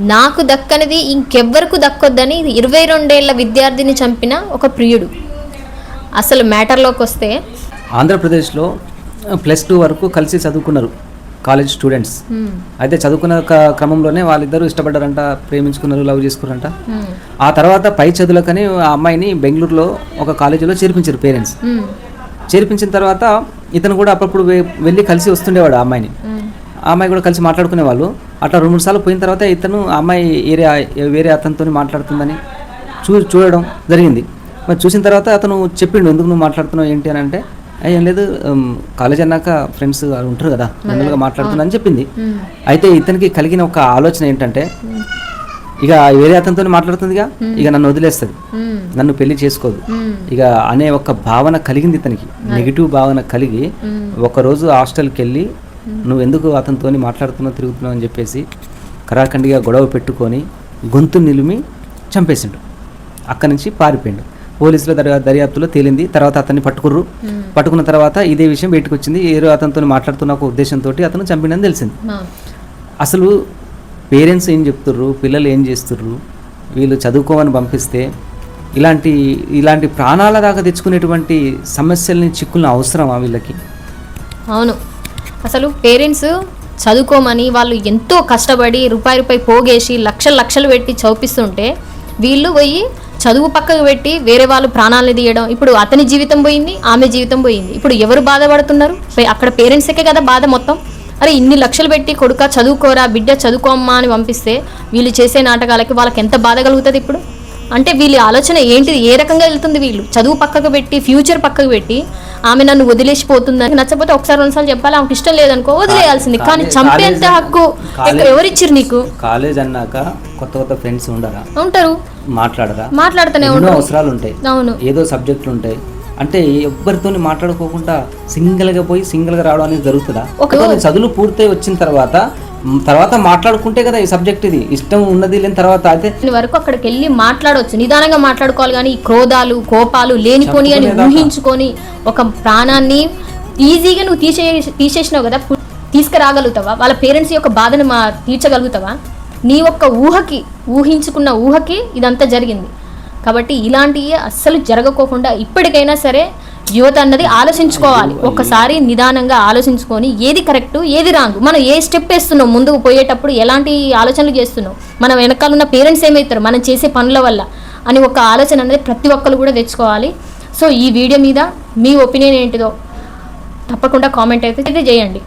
నాకు దక్కనిది ఇంకెవ్వరకు దక్కొద్దని 22 ఏళ్ల విద్యార్థిని చంపిన ఒక ప్రియుడు. అసలు మ్యాటర్లోకి వస్తే ఆంధ్రప్రదేశ్లో +2 వరకు కలిసి చదువుకున్నారు కాలేజ్ స్టూడెంట్స్. అయితే చదువుకున్న క్రమంలోనే వాళ్ళిద్దరూ ఇష్టపడ్డారంట, ప్రేమించుకున్నారు, లవ్ చేసుకున్నారంట. ఆ తర్వాత పై చదువులకని ఆ అమ్మాయిని బెంగళూరులో ఒక కాలేజీలో చేర్పించారు పేరెంట్స్. చేర్పించిన తర్వాత ఇతను కూడా అప్పుడప్పుడు వెళ్ళి కలిసి వస్తుండేవాడు ఆ అమ్మాయిని. ఆ అమ్మాయి కూడా కలిసి మాట్లాడుకునేవాళ్ళు. అట్లా 2-3 సార్లు పోయిన తర్వాత ఇతను ఆ అమ్మాయి వేరే అతనితో మాట్లాడుతుందని చూడడం జరిగింది. మరి చూసిన తర్వాత అతను చెప్పిండు, ఎందుకు నువ్వు మాట్లాడుతున్నావు ఏంటి అని అంటే, ఏం లేదు కాలేజ్ అన్నాక ఫ్రెండ్స్ ఉంటారు కదా, జనరల్గా మాట్లాడుతున్నా అని చెప్పింది. అయితే ఇతనికి కలిగిన ఒక ఆలోచన ఏంటంటే, ఇక వేరే అతనితో మాట్లాడుతుందిగా, ఇక నన్ను వదిలేస్తుంది, నన్ను పెళ్లి చేసుకోదు ఇక అనే ఒక భావన కలిగింది ఇతనికి. నెగిటివ్ భావన కలిగి ఒకరోజు హాస్టల్కి వెళ్ళి, నువ్వు ఎందుకు అతనితో మాట్లాడుతున్నావు, తిరుగుతున్నావు అని చెప్పేసి కరాఖండిగా గొడవ పెట్టుకొని గొంతు నిలిమి చంపేసిండు. అక్కడి నుంచి పారిపోయిండు. పోలీసుల దర్యాప్తులో తేలింది. తర్వాత అతన్ని పట్టుకున్న తర్వాత ఇదే విషయం బయటకు వచ్చింది. ఏదో అతనితో మాట్లాడుతున్న ఒక ఉద్దేశంతో అతను చంపినని తెలిసింది. అసలు పేరెంట్స్ ఏం చెప్తుర్రు, పిల్లలు ఏం చేస్తుర్రు, వీళ్ళు చదువుకోమని పంపిస్తే ఇలాంటి ప్రాణాల దాకా తెచ్చుకునేటువంటి సమస్యల్ని, చిక్కులను అవసరమా వీళ్ళకి? అవును, అసలు పేరెంట్స్ చదువుకోమని వాళ్ళు ఎంతో కష్టపడి రూపాయి పోగేసి లక్షలు పెట్టి చదివిస్తుంటే వీళ్ళు పోయి చదువు పక్కకు పెట్టి వేరే వాళ్ళు ప్రాణాలను తీయడం. ఇప్పుడు అతని జీవితం పోయింది, ఆమె జీవితం పోయింది. ఇప్పుడు ఎవరు బాధపడుతున్నారు? అక్కడ పేరెంట్స్కే కదా బాధ మొత్తం. అరే ఇన్ని లక్షలు పెట్టి కొడుక చదువుకోరా, బిడ్డ చదువుకోమ్మా అని పంపిస్తే వీళ్ళు చేసే నాటకాలకి వాళ్ళకి ఎంత బాధ కలుగుతుంది ఇప్పుడు? అంటే వీళ్ళ ఆలోచన ఏంటిది, ఏ రకంగా వెళ్తుంది? వీళ్ళు చదువు పక్కకు పెట్టి, ఫ్యూచర్ పక్కకు పెట్టి, ఆమె నన్ను వదిలేసిపోతుందని నచ్చకపోతే ఒకసారి 2 సార్లు చెప్పాలి. ఆమెకు ఇష్టం లేదనుకో వదిలేయాల్సింది. కానీ చంపేంత హక్కు ఎవరిచ్చిరు నీకు? కాలేజ్ అన్నాక కొత్త ఫ్రెండ్స్ ఉంటారు, మాట్లాడుతూనే ఉంటారు, అవసరాలు ఉంటాయి, అవును, ఏదో సబ్జెక్టులు ఉంటాయి. అంటే ఎవరితో మాట్లాడుకోకుండా సింగిల్గా పోయి సింగిల్గా రావడం అనేది జరుగుతుందా? చదువులు పూర్తయి వచ్చిన తర్వాత మాట్లాడుకుంటే కదా ఈ సబ్జెక్ట్, ఇది ఇష్టం ఉన్నది లేని తర్వాత అయితే వరకు అక్కడికి వెళ్ళి మాట్లాడవచ్చు, నిదానంగా మాట్లాడుకోవాలి. కానీ ఈ క్రోధాలు, కోపాలు లేనిపోని అని ఊహించుకొని ఒక ప్రాణాన్ని ఈజీగా నువ్వు తీసేసినావు కదా, తీసుకురాగలుగుతావా? వాళ్ళ పేరెంట్స్ యొక్క బాధను తీర్చగలుగుతావా? నీ ఒక్క ఊహించుకున్న ఊహకి ఇదంతా జరిగింది. కాబట్టి ఇలాంటివి అస్సలు జరగకోకుండా ఇప్పటికైనా సరే యువత అన్నది ఆలోచించుకోవాలి. ఒక్కసారి నిదానంగా ఆలోచించుకొని ఏది కరెక్ట్, ఏది రాంగ్, మనం ఏ స్టెప్ వేస్తున్నాం, ముందుకు పోయేటప్పుడు ఎలాంటి ఆలోచనలు చేస్తున్నాం, మనం వెనకాల ఉన్న పేరెంట్స్ ఏమవుతారు మనం చేసే పనుల వల్ల అని ఒక ఆలోచన అనేది ప్రతి ఒక్కరు కూడా తెచ్చుకోవాలి. సో ఈ వీడియో మీద మీ ఒపీనియన్ ఏంటిదో తప్పకుండా కామెంట్ అయితే చేయండి.